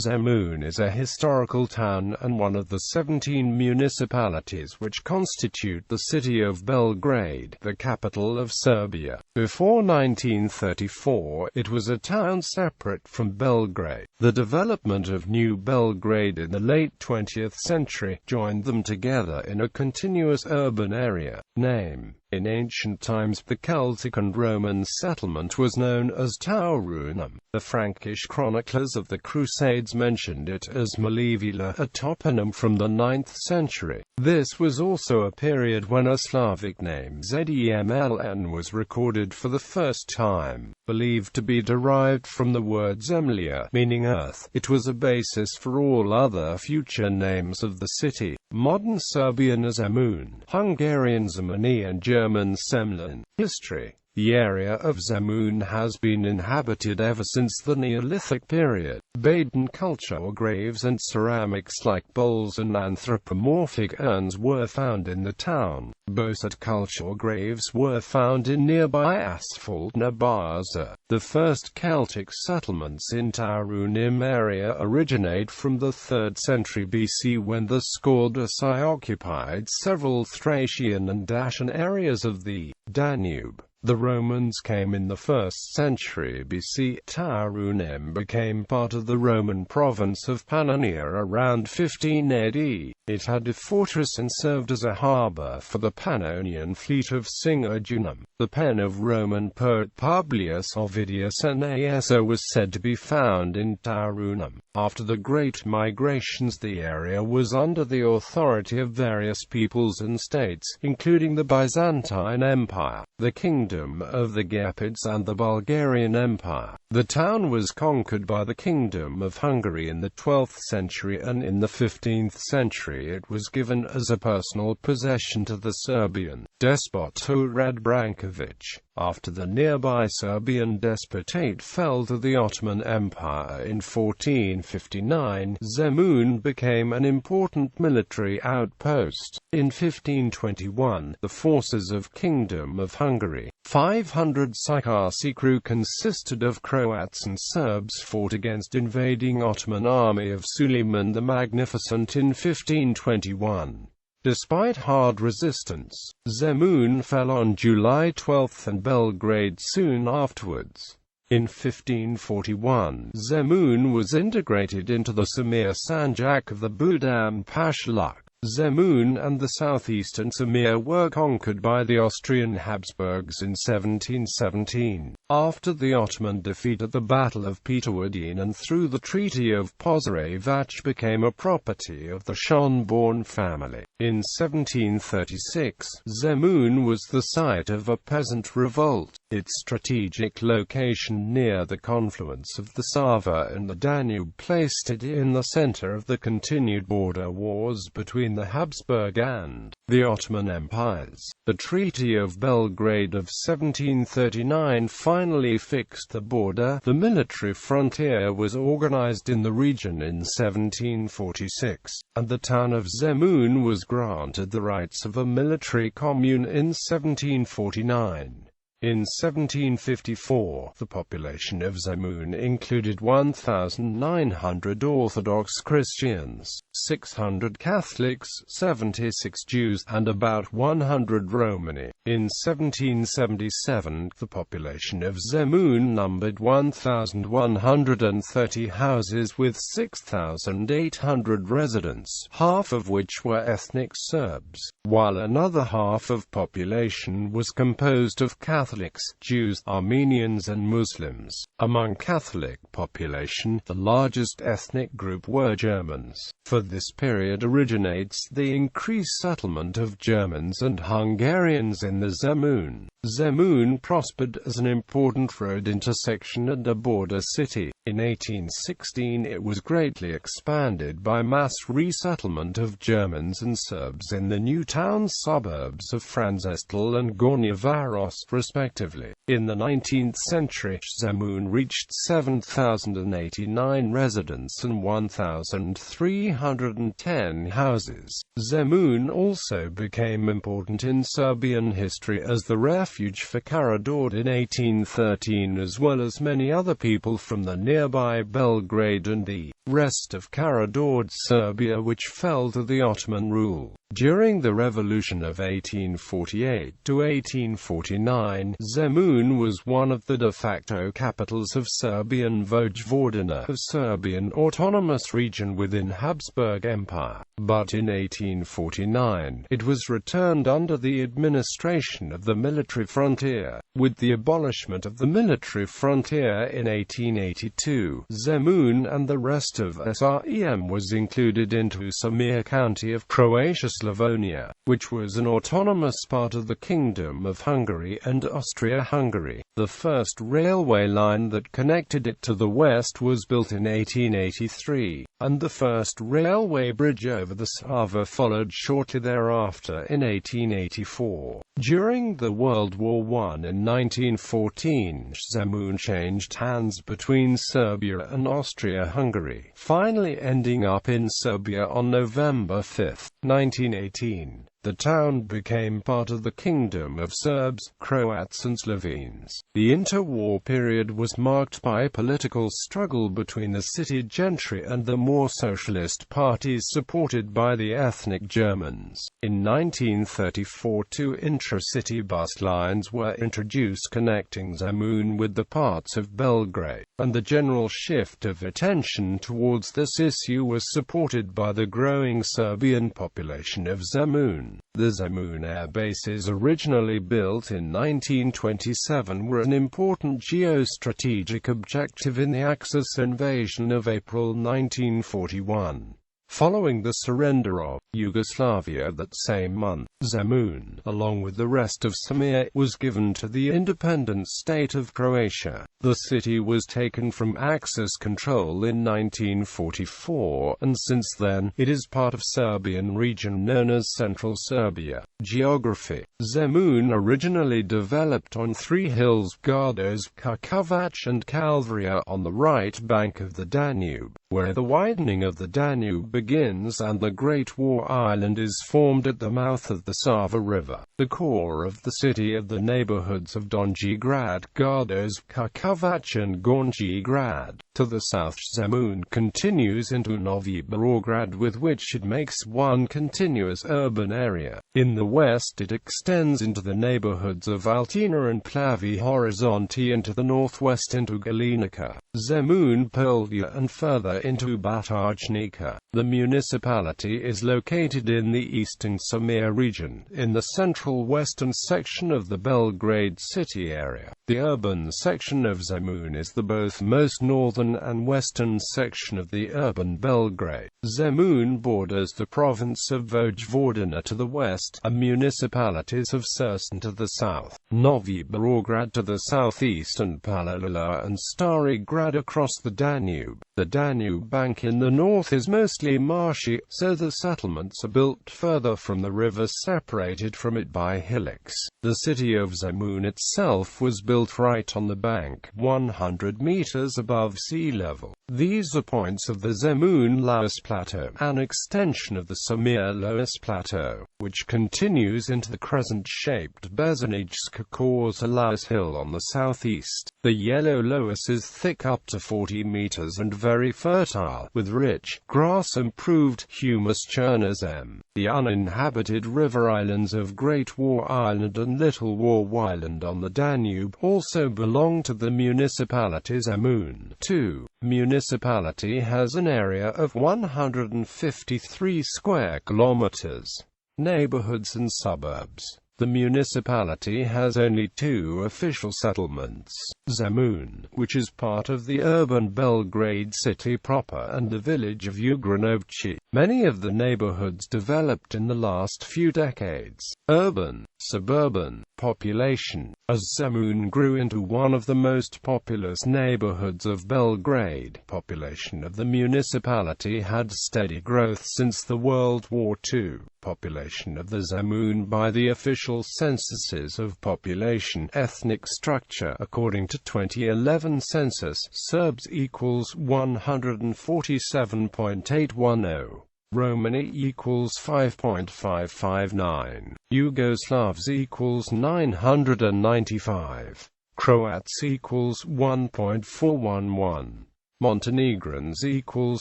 Zemun is a historical town and one of the 17 municipalities which constitute the city of Belgrade, the capital of Serbia. Before 1934, it was a town separate from Belgrade. The development of New Belgrade in the late 20th century joined them together in a continuous urban area. Name: in ancient times, the Celtic and Roman settlement was known as Taurunum. The Frankish chroniclers of the Crusades mentioned it as Malevila, a toponym from the 9th century. This was also a period when a Slavic name Zemln was recorded for the first time. Believed to be derived from the word Zemlja, meaning earth, it was a basis for all other future names of the city. Modern Serbian Zemun, Hungarian Zemuni and German Semlin. History: the area of Zemun has been inhabited ever since the Neolithic period. Baden culture or graves and ceramics like bowls and anthropomorphic urns were found in the town. Bosat culture or graves were found in nearby Asphalt Nabaza. The first Celtic settlements in Taurunum area originate from the 3rd century BC when the Skordasai occupied several Thracian and Dacian areas of the Danube. The Romans came in the 1st century BC. Taurunum became part of the Roman province of Pannonia around 15 AD. It had a fortress and served as a harbour for the Pannonian fleet of Singurgunum. The pen of Roman poet Publius Ovidius Naso was said to be found in Taurunum. After the Great Migrations, the area was under the authority of various peoples and states, including the Byzantine Empire, the Kingdom of the Gepids and the Bulgarian Empire. The town was conquered by the Kingdom of Hungary in the 12th century, and in the 15th century it was given as a personal possession to the Serbian despot Urad Branković. After the nearby Serbian despotate fell to the Ottoman Empire in 1459, Zemun became an important military outpost. In 1521, the forces of Kingdom of Hungary, 500 Sikarsi crew consisted of Croats and Serbs, fought against invading Ottoman army of Suleiman the Magnificent in 1521. Despite hard resistance, Zemun fell on July 12 and Belgrade soon afterwards. In 1541, Zemun was integrated into the Samir Sanjak of the Budam Pashaluk. Zemun and the southeastern Samir were conquered by the Austrian Habsburgs in 1717. After the Ottoman defeat at the Battle of Peterwadin and through the Treaty of Požarevac became a property of the Schönborn family. In 1736, Zemun was the site of a peasant revolt. Its strategic location near the confluence of the Sava and the Danube placed it in the center of the continued border wars between the Habsburg and the Ottoman empires. The Treaty of Belgrade of 1739 finally fixed the border. The military frontier was organized in the region in 1746, and the town of Zemun was granted the rights of a military commune in 1749. In 1754, the population of Zemun included 1,900 Orthodox Christians, 600 Catholics, 76 Jews, and about 100 Romani. In 1777, the population of Zemun numbered 1,130 houses with 6,800 residents, half of which were ethnic Serbs, while another half of population was composed of Catholics, Jews, Armenians and Muslims. Among Catholic population, the largest ethnic group were Germans. For this period originates the increased settlement of Germans and Hungarians in the Zemun. Zemun prospered as an important road intersection and a border city. In 1816 it was greatly expanded by mass resettlement of Germans and Serbs in the new town suburbs of Franzestal and Gornja Varos, respectively. respectively. In the 19th century, Zemun reached 7,089 residents and 1,310 houses. Zemun also became important in Serbian history as the refuge for Karađorđe in 1813, as well as many other people from the nearby Belgrade and the rest of Karađorđe Serbia, which fell to the Ottoman rule. During the revolution of 1848 to 1849, Zemun was one of the de facto capitals of Serbian Vojvodina, a Serbian autonomous region within Habsburg Empire. But in 1849, it was returned under the administration of the military frontier. With the abolishment of the military frontier in 1882, Zemun and the rest of SREM was included into Samir County of Croatia, Slavonia, which was an autonomous part of the Kingdom of Hungary and Austria-Hungary. The first railway line that connected it to the west was built in 1883, and the first railway bridge over the Sava followed shortly thereafter in 1884. During the World War I in 1914, Zemun changed hands between Serbia and Austria-Hungary, finally ending up in Serbia on November 5, 1918. The town became part of the Kingdom of Serbs, Croats and Slovenes. The interwar period was marked by political struggle between the city gentry and the more socialist parties supported by the ethnic Germans. In 1934, two intra-city bus lines were introduced connecting Zemun with the parts of Belgrade, and the general shift of attention towards this issue was supported by the growing Serbian population of Zemun. The Zemun air bases, originally built in 1927, were an important geostrategic objective in the Axis invasion of April 1941. Following the surrender of Yugoslavia that same month, Zemun, along with the rest of Samir, was given to the independent state of Croatia. The city was taken from Axis control in 1944, and since then, it is part of Serbian region known as Central Serbia. Geography. Zemun originally developed on three hills, Gardoz, Karkovac and Kalvaria, on the right bank of the Danube, where the widening of the Danube begins and the Great War Island is formed at the mouth of the Sava River. The core of the city of the neighborhoods of Donji Grad, Gardoz, Karkovac and Gornji Grad. To the south, Zemun continues into Novi Beograd, with which it makes one continuous urban area. In the west it extends into the neighborhoods of Altina and Plavi Horizonti, and to the northwest into Galinica, Zemun Polja and further into Batajnica. The municipality is located in the eastern Samir region, in the central western section of the Belgrade city area. The urban section of Zemun is the both most northern and western section of the urban Belgrade. Zemun borders the province of Vojvodina to the west, and municipalities of Sursen to the south, Novi Beograd to the southeast, and Palilula and Stari Grad across the Danube. The Danube bank in the north is mostly marshy, so the settlements are built further from the river, separated from it by hillocks. The city of Zemun itself was built right on the bank, 100 meters above sea level. These are points of the Zemun-Laus Plateau, an extension of the Samir-Laus Plateau, which continues into the crescent-shaped Bezanijska-Korza-Laus Hill on the southeast. The yellow loess is thick up to 40 meters and very fertile, with rich, grass-improved, humus chernozem. The uninhabited river islands of Great War Island and Little War Island on the Danube also belong to the municipality Zemun. 2. Municipality has an area of 153 square kilometers. Neighborhoods and suburbs. The municipality has only two official settlements: Zemun, which is part of the urban Belgrade city proper, and the village of Ugranovci. Many of the neighborhoods developed in the last few decades. Urban, suburban, population. As Zemun grew into one of the most populous neighborhoods of Belgrade, population of the municipality had steady growth since the World War II. Population of the Zemun by the official censuses of population, ethnic structure. According to 2011 census, Serbs equals 147.810. Romani equals 5.559. Yugoslavs equals 995. Croats equals 1.411. Montenegrins equals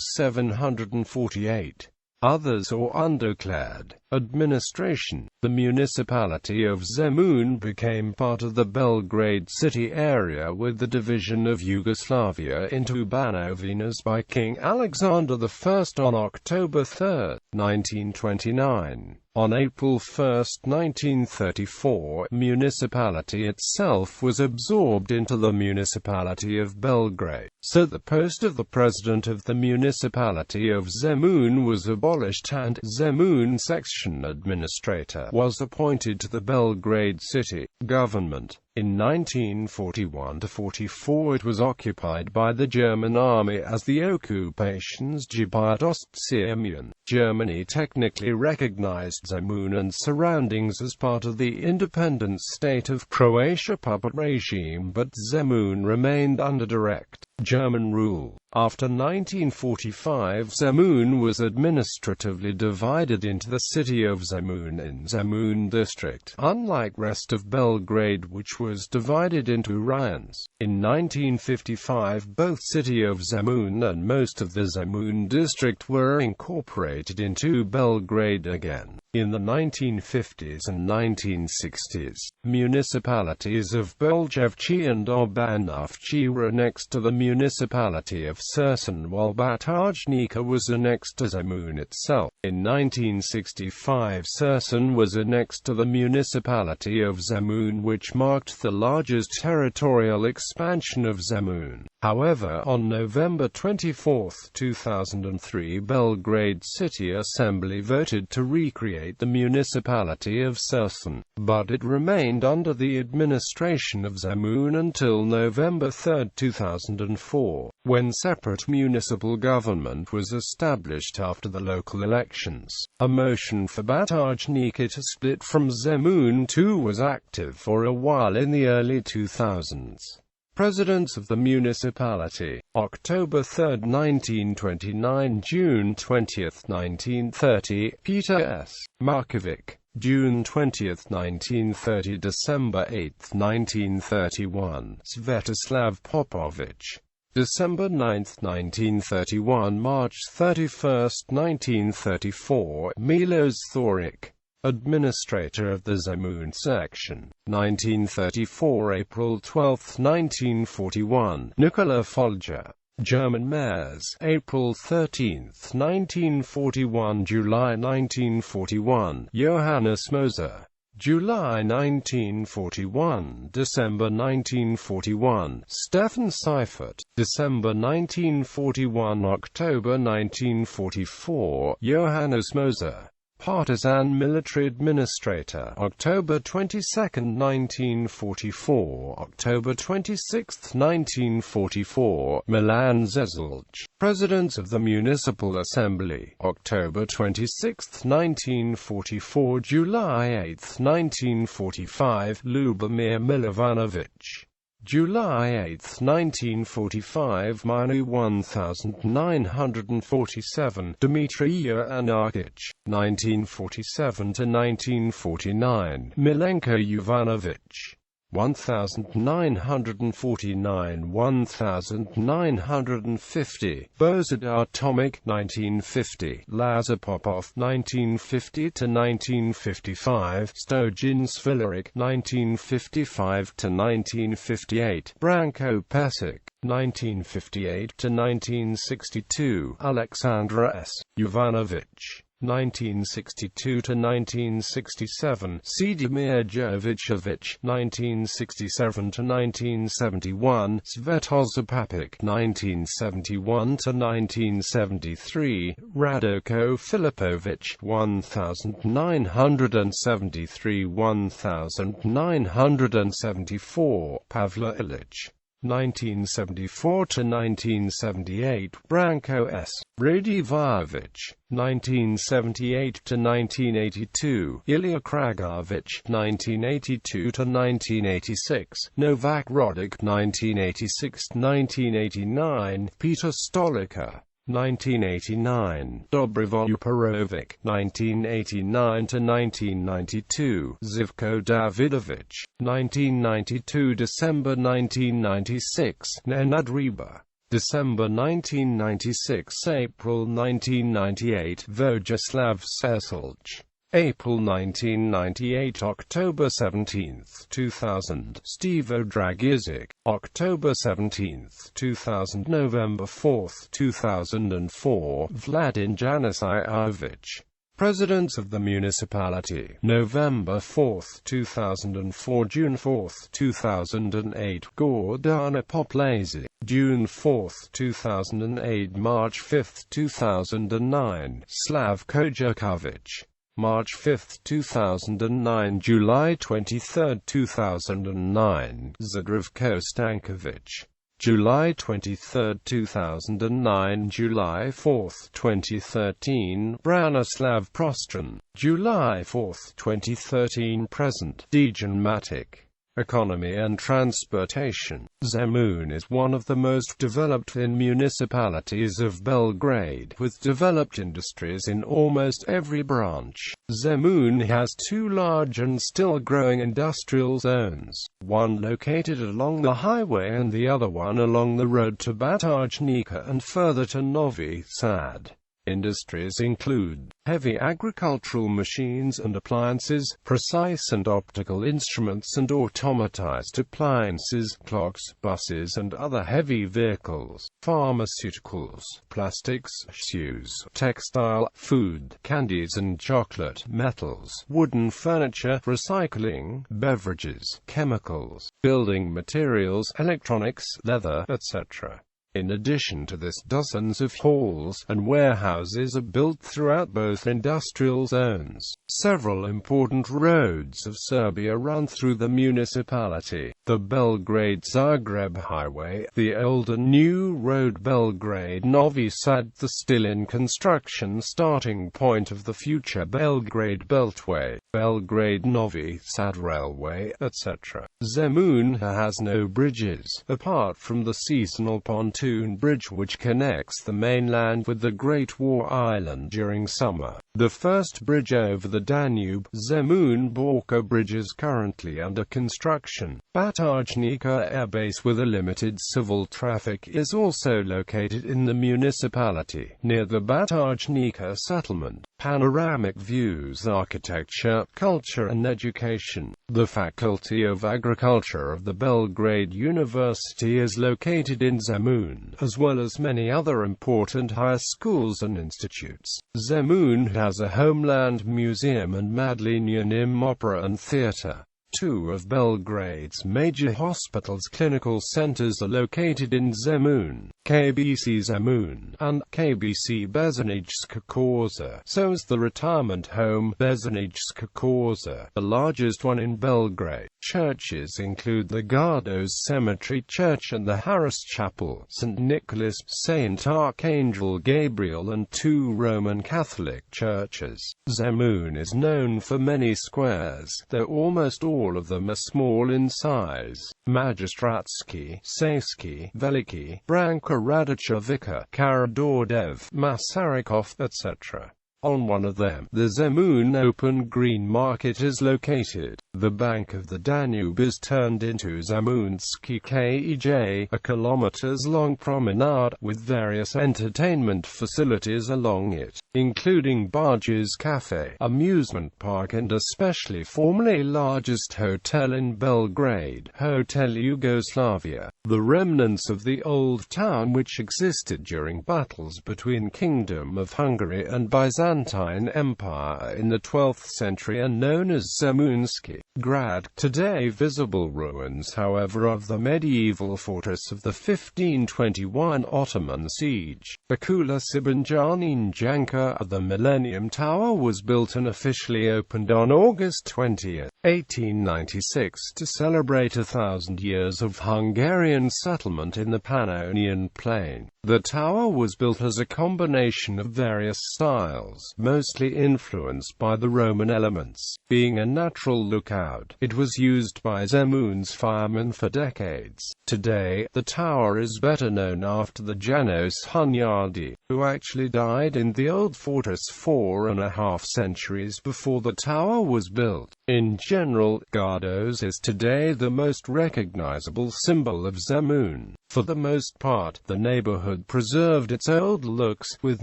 748. Others or undeclared. Administration. The municipality of Zemun became part of the Belgrade city area with the division of Yugoslavia into Banovinas by King Alexander I on October 3, 1929. On April 1, 1934, municipality itself was absorbed into the municipality of Belgrade, so the post of the president of the municipality of Zemun was abolished and Zemun section administrator was appointed to the Belgrade city government. In 1941–44 it was occupied by the German army as the Occupations Gebiet Ostsyrien. Germany technically recognized Zemun and surroundings as part of the independent state of Croatia puppet regime, but Zemun remained under direct German rule. After 1945, Zemun was administratively divided into the city of Zemun and Zemun district, unlike rest of Belgrade which was divided into rajons. In 1955 both city of Zemun and most of the Zemun district were incorporated into Belgrade again. In the 1950s and 1960s, municipalities of Beljevci and Obanovci were annexed to the municipality of Sursun, while Batajnica was annexed to Zemun itself. In 1965 Sursun was annexed to the municipality of Zemun, which marked the largest territorial expansion of Zemun. However, on November 24, 2003, Belgrade City Assembly voted to recreate the municipality of Sursun, but it remained under the administration of Zemun until November 3, 2004, when separate municipal government was established after the local elections. A motion for Batajnica to split from Zemun too was active for a while in the early 2000s. Presidents of the municipality: October 3, 1929, June 20, 1930, Peter S. Markovic. June 20, 1930, December 8, 1931, Svetoslav Popovic. December 9, 1931, March 31, 1934, Milos Thoric. Administrator of the Zemun section. 1934 April 12, 1941, Nikola Folger. German mayors. April 13, 1941, July 1941, Johannes Moser. July 1941, December 1941, Stefan Seifert. December 1941, October 1944, Johannes Moser. Partisan military administrator. October 22, 1944, October 26, 1944, Milan Zezelj. President of the Municipal Assembly. October 26, 1944, July 8, 1945, Lubomir Milovanovic. July 8, 1945, Manu 1947, Dmitry Anarchich. 1947–1949, Milenko Jovanovic. 1949, 1950, Bozidar Tomic. 1950, Lazar Popov. 1950–1955, Stojin Svilarik. 1955–1958, Branko Pesic. 1958–1962, Alexandra S. Jovanovic. 1962–1967, Sidimir Jovicevic. 1967–1971, Svetozar Papic. 1971–1973, Radoko Filipovic. 1973–1974, Pavla Ilic. 1974 to 1978, Branko S. Radivojevic, 1978 to 1982, Ilya Kragovic, 1982 to 1986, Novak Rodic, 1986-1989, Peter Stolica, 1989, Dobrivol Perovic, 1989 to 1992, Zivko Davidovic, 1992 December 1996, Nenad Riba, December 1996 April 1998, Vojislav Seselj, April 1998 October 17, 2000, Stevo Dragizic, October 17, 2000 November 4, 2004, Vladin Janisijevic, President of the municipality, November 4, 2004 June 4, 2008, Gordana Poplazi, June 4, 2008 March 5, 2009, Slavko Jerkovic, March 5, 2009 July 23, 2009, Zadravko Stankovic, July 23, 2009 July 4, 2013, Branislav Prostran, July 4, 2013 Present, Dejan Matic. Economy and transportation. Zemun is one of the most developed municipalities of Belgrade, with developed industries in almost every branch. Zemun has two large and still growing industrial zones, one located along the highway and the other one along the road to Batajnica and further to Novi Sad. Industries include heavy agricultural machines and appliances, precise and optical instruments and automatized appliances, clocks, buses and other heavy vehicles, pharmaceuticals, plastics, shoes, textile, food, candies and chocolate, metals, wooden furniture, recycling, beverages, chemicals, building materials, electronics, leather, etc. In addition to this, dozens of halls and warehouses are built throughout both industrial zones. Several important roads of Serbia run through the municipality. The Belgrade-Zagreb Highway, the old and new road Belgrade-Novi Sad, the still in construction starting point of the future Belgrade Beltway, Belgrade-Novi Sad Railway, etc. Zemun has no bridges, apart from the seasonal pontoon bridge which connects the mainland with the Great War Island during summer. The first bridge over the Danube, Zemun-Borka Bridge, is currently under construction. Batajnica Air Base with a limited civil traffic is also located in the municipality, near the Batajnica settlement. Panoramic views, architecture, culture and education. The Faculty of Agriculture of the Belgrade University is located in Zemun, as well as many other important higher schools and institutes. Zemun has a Homeland Museum and Madlinianim Opera and Theatre. Two of Belgrade's major hospitals' clinical centers are located in Zemun, KBC Zemun, and KBC Bezanijska Korza. So is the retirement home, Bezanijska Korza, the largest one in Belgrade. Churches include the Gardos Cemetery Church and the Harris Chapel, St. Nicholas, St. Archangel Gabriel, and two Roman Catholic churches. Zemun is known for many squares, though almost all of them are small in size. Magistratski, Sejski, Veliki, Branka Radicevica, Karadordev, Masarykov, etc. On one of them, the Zemun Open Green Market is located. The bank of the Danube is turned into Zemunski Kaj, a kilometers-long promenade, with various entertainment facilities along it, including barges, cafe, amusement park and especially formerly largest hotel in Belgrade, Hotel Yugoslavia, the remnants of the old town which existed during battles between Kingdom of Hungary and Byzantium. Byzantine Empire in the 12th century and known as Zemunski Grad. Today visible ruins, however, of the medieval fortress of the 1521 Ottoman siege. Bakula Sibanjanin Janka. The Millennium Tower was built and officially opened on August 20, 1896 to celebrate 1,000 years of Hungarian settlement in the Pannonian Plain. The tower was built as a combination of various styles, mostly influenced by the Roman elements. Being a natural lookout, it was used by Zemun's firemen for decades. Today, the tower is better known after the Janos Hunyadi, who actually died in the old fortress 4.5 centuries before the tower was built. In general, Gardos is today the most recognizable symbol of Zemun. For the most part, the neighborhood preserved its old looks, with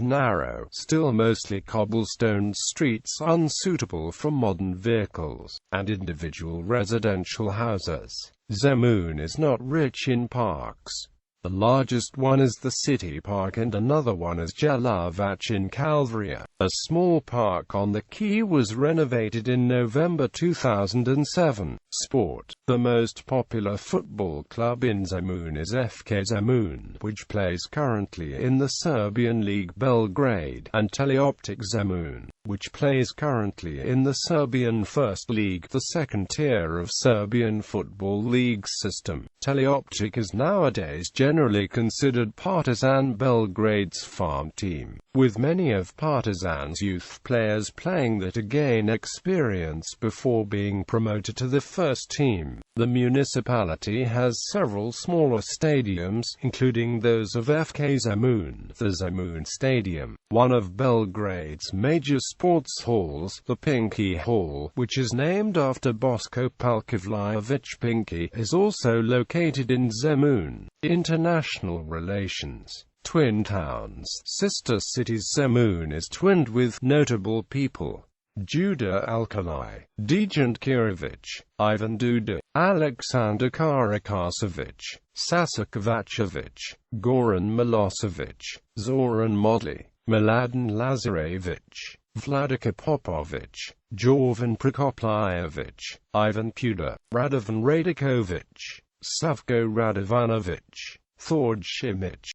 narrow, still mostly cobblestone streets unsuitable for modern vehicles, and individual residential houses. Zemun is not rich in parks. The largest one is the City Park and another one is Jelavac in Calvria. A small park on the quay was renovated in November 2007. Sport. The most popular football club in Zemun is FK Zemun, which plays currently in the Serbian League Belgrade, and Teleoptic Zemun, which plays currently in the Serbian First League, the second tier of Serbian football league system. Teleoptic is nowadays generally considered Partizan Belgrade's farm team, with many of Partizan's youth players playing there to gain experience before being promoted to the first team. The municipality has several smaller stadiums, including those of FK Zemun, the Zemun Stadium, one of Belgrade's major sports halls, the Pinky Hall, which is named after Bosko Palkovljević Pinky, is also located in Zemun. International relations. Twin towns. Sister cities. Zemun is twinned with notable people: Juda Alkali, Dejan Kirovic, Ivan Duda, Alexander Karakasovic, Sasa Kovacevic, Goran Milosevic, Zoran Modli, Mladen Lazarevic, Vladika Popovic, Jovan Prokopljevic, Ivan Kuda, Radovan Radikovic, Savko Radovanovic, Thord Šimić.